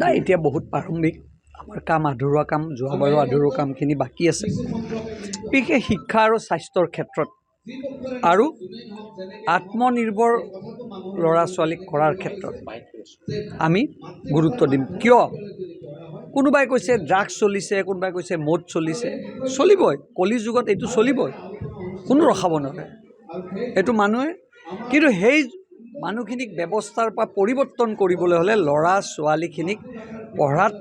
নাই এতিয়া বহুত প্ৰাৰম্ভিক আমাৰ কাম আধৰুৱা কাম যোৱাবাৰো আধৰুৱা কামখিনি বাকী আছে বিশেষ শিক্ষা আৰু স্বাস্থ্যৰ ক্ষেত্ৰত আৰু আত্মনিৰ্ভৰ ল'ৰা ছোৱালীক কৰাৰ ক্ষেত্ৰত আমি গুৰুত্ব দিম কিয় কোনোবাই কৈছে ড্ৰাগছ চলিছে কোনোবাই কৈছে মদ চলিছে চলিবই কলি যুগত এইটো চলিবই কোনো ৰখাব নোৱাৰে এইটো মানুহে কিন্তু সেই মানুহখিনিক ব্যৱস্থাৰ পৰা পৰিৱৰ্তন কৰিবলৈ হ'লে ল'ৰা ছোৱালীখিনিক পঢ়াত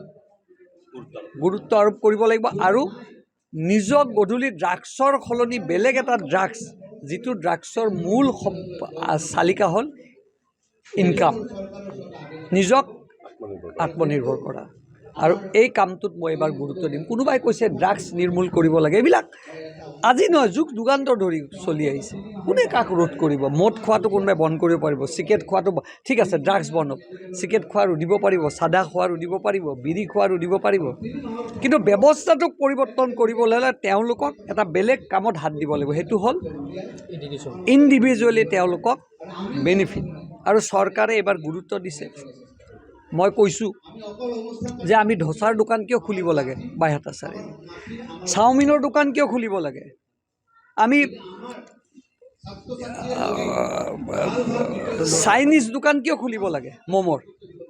গুৰুত্ব আৰোপ কৰিব লাগিব আৰু নিজক গধূলি ড্ৰাগছৰ সলনি বেলেগ এটা ড্ৰাগছ যিটো ড্ৰাগছৰ মূল চালিকা হ'ল ইনকাম নিজক আত্মনিৰ্ভৰ কৰা আৰু এই কামটোত মই এবাৰ গুৰুত্ব দিম কোনোবাই কৈছে ড্ৰাগছ নিৰ্মূল কৰিব লাগে এইবিলাক আজি নহয় যুগ যুগান্তৰ ধৰি চলি আহিছে কোনে কাক ৰোধ কৰিব মদ খোৱাটো কোনোবাই বন্ধ কৰিব পাৰিব চিগাৰেট খোৱাটো ঠিক আছে ড্ৰাগছ বন্ধ চিগাৰেট খোৱা ৰুধিব পাৰিব চাদা খোৱা ৰুধিব পাৰিব বিড়ি খোৱা ৰুধিব পাৰিব কিন্তু ব্যৱস্থাটোক পৰিৱৰ্তন কৰিবলৈ হ'লে তেওঁলোকক এটা বেলেগ কামত হাত দিব লাগিব সেইটো হ'ল ইণ্ডিভিজুৱেলি তেওঁলোকক বেনিফিট আৰু চৰকাৰে এইবাৰ গুৰুত্ব দিছে মই কৈছোঁ যে আমি ধোচাৰ দোকান কিয় খুলিব লাগে বাইহাটা চাৰিআলি চাওমিনৰ দোকান কিয় খুলিব লাগে আমি চাইনিজ দোকান কিয় খুলিব লাগে ম'মৰ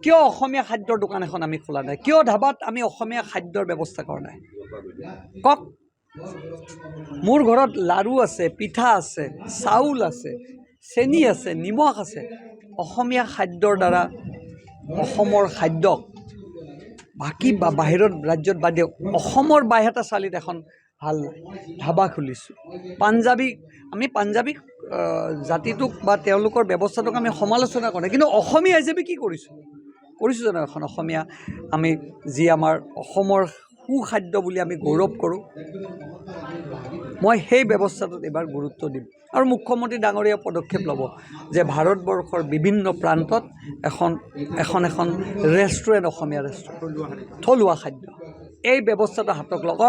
কিয় অসমীয়া খাদ্যৰ দোকান এখন আমি খোলা নাই কিয় ধাবাত আমি অসমীয়া খাদ্যৰ ব্যৱস্থা কৰা নাই কওক মোৰ ঘৰত লাড়ু আছে পিঠা আছে চাউল আছে চেনি আছে নিমখ আছে অসমীয়া খাদ্যৰ দ্বাৰা অসমৰ খাদ্যক বাকী বাহিৰৰ ৰাজ্যত বাদ দিয়ক অসমৰ বাইহাটা চাৰিআলিত এখন ভাল ধাবা খুলিছোঁ আমি পাঞ্জাবী জাতিটোক বা তেওঁলোকৰ ব্যৱস্থাটোক আমি সমালোচনা কৰা কিন্তু অসমীয়া হিচাপে কি কৰিছোঁ জানো এখন অসমীয়া আমি যি আমাৰ অসমৰ সুখাদ্য বুলি আমি গৌৰৱ কৰোঁ মই সেই ব্যৱস্থাটোত এবাৰ গুৰুত্ব দিম আৰু মুখ্যমন্ত্ৰী ডাঙৰীয়া পদক্ষেপ ল'ব যে ভাৰতবৰ্ষৰ বিভিন্ন প্ৰান্তত এখন ৰেষ্টুৰেণ্ট অসমীয়া ৰেষ্টুৰেণ্ট থলুৱা খাদ্য এই ব্যৱস্থাটো হাতক লওক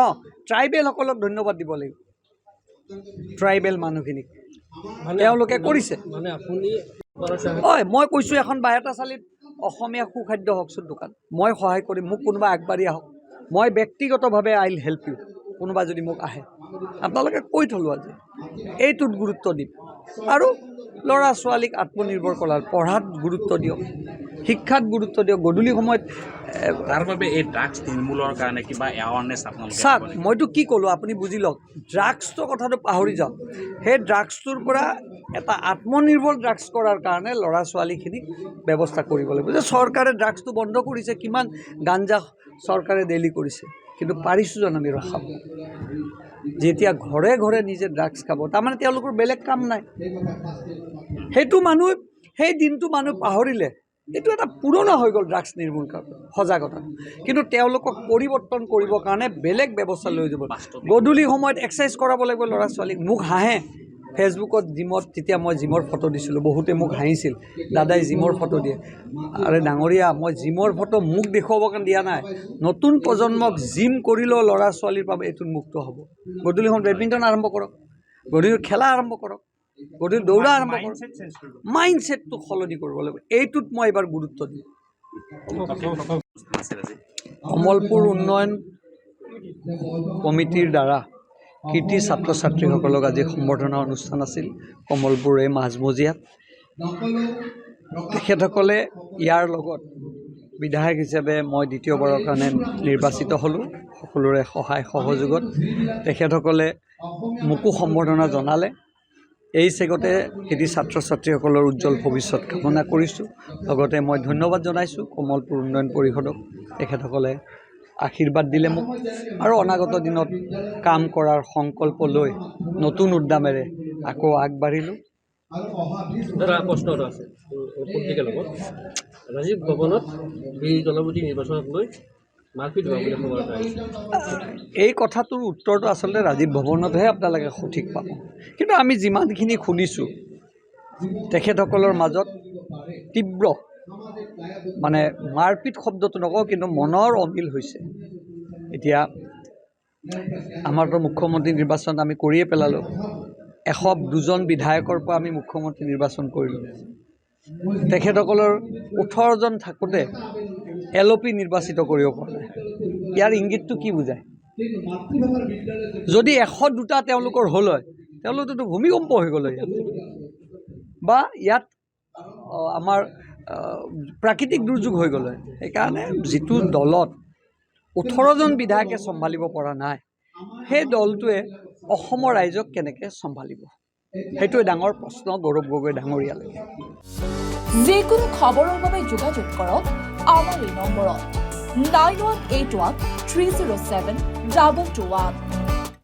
ট্ৰাইবেলসকলক ধন্যবাদ দিব লাগিব ট্ৰাইবেল মানুহখিনিক তেওঁলোকে কৰিছে মই কৈছোঁ এখন বাইহাটা চাৰিআলিত অসমীয়া সুখাদ্য হওকচোন দোকান মই সহায় কৰিম মোক কোনোবা আগবাঢ়ি আহক মই ব্যক্তিগতভাৱে আইল হেল্প ইউ কোনোবা যদি মোক আহে আপোনালোকে কৈ থলোঁ আজি এইটোত গুৰুত্ব দিম আৰু ল'ৰা ছোৱালীক আত্মনিৰ্ভৰ কৰাৰ পঢ়াত গুৰুত্ব দিয়ক শিক্ষাত গুৰুত্ব দিয়ক গধূলি সময়ত তাৰ বাবে এই ড্ৰাগছ নিৰ্মূলৰ কাৰণে কিবা এৱাৰনেছ আপোনালোকে চাওক মইতো কি ক'লোঁ আপুনি বুজি লওক ড্ৰাগছটোৰ কথাটো পাহৰি যাওক সেই ড্ৰাগছটোৰ পৰা এটা আত্মনিৰ্ভৰ ড্ৰাগছ কৰাৰ কাৰণে ল'ৰা ছোৱালীখিনিক ব্যৱস্থা কৰিব লাগিব যে চৰকাৰে ড্ৰাগছটো বন্ধ কৰিছে কিমান গাঞ্জা চৰকাৰে ডেইলি কৰিছে কিন্তু পাৰিছোঁ জানো আমি ৰখাব যেতিয়া ঘৰে ঘৰে নিজে ড্ৰাগছ খাব তাৰমানে তেওঁলোকৰ বেলেগ কাম নাই সেইটো মানুহ সেই দিনটো মানুহ পাহৰিলে এইটো এটা পুৰণা হৈ গ'ল ড্ৰাগছ নিৰ্মূল সজাগতা কিন্তু তেওঁলোকক পৰিৱৰ্তন কৰিবৰ কাৰণে বেলেগ ব্যৱস্থা লৈ যাব গধূলি সময়ত এক্সাৰচাইজ কৰাব লাগিব ল'ৰা ছোৱালীক মোক হাঁহে ফেচবুকত জিমত তেতিয়া মই জিমৰ ফটো দিছিলোঁ বহুতে মোক হাঁহিছিল দাদাই জিমৰ ফটো দিয়ে আৰে ডাঙৰীয়া মই জিমৰ ফটো মোক দেখুৱাবৰ কাৰণে দিয়া নাই নতুন প্ৰজন্মক জিম কৰিলেও ল'ৰা ছোৱালীৰ বাবে এইটোত মুক্ত হ'ব গধূলি সময়ত বেডমিণ্টন আৰম্ভ কৰক গধূলি খেলা আৰম্ভ কৰক গধূলি দৌৰা আৰম্ভ কৰক মাইণ্ডছেটটো সলনি কৰিব লাগিব এইটোত মই এইবাৰ গুৰুত্ব দিম কমলপুৰ উন্নয়ন কমিটিৰ দ্বাৰা কৃতি ছাত্ৰ ছাত্ৰীসকলক আজি সম্বৰ্ধনা অনুষ্ঠান আছিল কমলপুৰ এই মাজমজিয়াত তেখেতসকলে ইয়াৰ লগত বিধায়ক হিচাপে মই দ্বিতীয়বাৰৰ কাৰণে নিৰ্বাচিত হ'লোঁ সকলোৰে সহায় সহযোগত তেখেতসকলে মোকো সম্বৰ্ধনা জনালে এই চেগতে কৃতি ছাত্ৰ ছাত্ৰীসকলৰ উজ্জ্বল ভৱিষ্যত কামনা কৰিছোঁ লগতে মই ধন্যবাদ জনাইছোঁ কমলপুৰ উন্নয়ন পৰিষদক তেখেতসকলে আশীৰ্বাদ দিলে মোক আৰু অনাগত দিনত কাম কৰাৰ সংকল্প লৈ নতুন উদ্যমেৰে আকৌ আগবাঢ়িলোঁ প্ৰশ্ন এটা আছে ৰাজীৱ ভৱনত এই জনপতি নিৰ্বাচনক লৈ মাৰপিট হোৱা বুলি খবৰ এটা আহিছে এই কথাটোৰ উত্তৰটো আচলতে ৰাজীৱ ভৱনতহে আপোনালোকে সঠিক পাব কিন্তু আমি যিমানখিনি শুনিছোঁ তেখেতসকলৰ মাজত তীব্ৰ মানে মাৰপিট শব্দটো নকওঁ কিন্তু মনৰ অমিল হৈছে এতিয়া আমাৰতো মুখ্যমন্ত্ৰী নিৰ্বাচন আমি কৰিয়ে পেলালোঁ 102জন বিধায়কৰ পৰা আমি মুখ্যমন্ত্ৰী নিৰ্বাচন কৰিলোঁ তেখেতসকলৰ 18জন থাকোঁতে LOP নিৰ্বাচিত কৰিব পৰা নাই। ইয়াৰ ইংগিতটো কি বুজায়? যদি 102টা তেওঁলোকৰ হ'ল হয়, তেওঁলোকেতো ভূমিকম্প হৈ গ'ল ইয়াত, বা ইয়াত আমাৰ প্ৰাকৃতিক দুৰ্যোগ হৈ গ'ল হয়। সেইকাৰণে যিটো দলত 18জন বিধায়কে চম্ভালিব পৰা নাই, সেই দলটোৱে অসমৰ ৰাইজক কেনেকৈ চম্ভালিব? সেইটোৱে ডাঙৰ প্ৰশ্ন গৌৰৱ গগৈ ডাঙৰীয়ালৈকে। যিকোনো খবৰৰ বাবে যোগাযোগ কৰক আমাৰ এই নম্বৰত 9181 307 2221।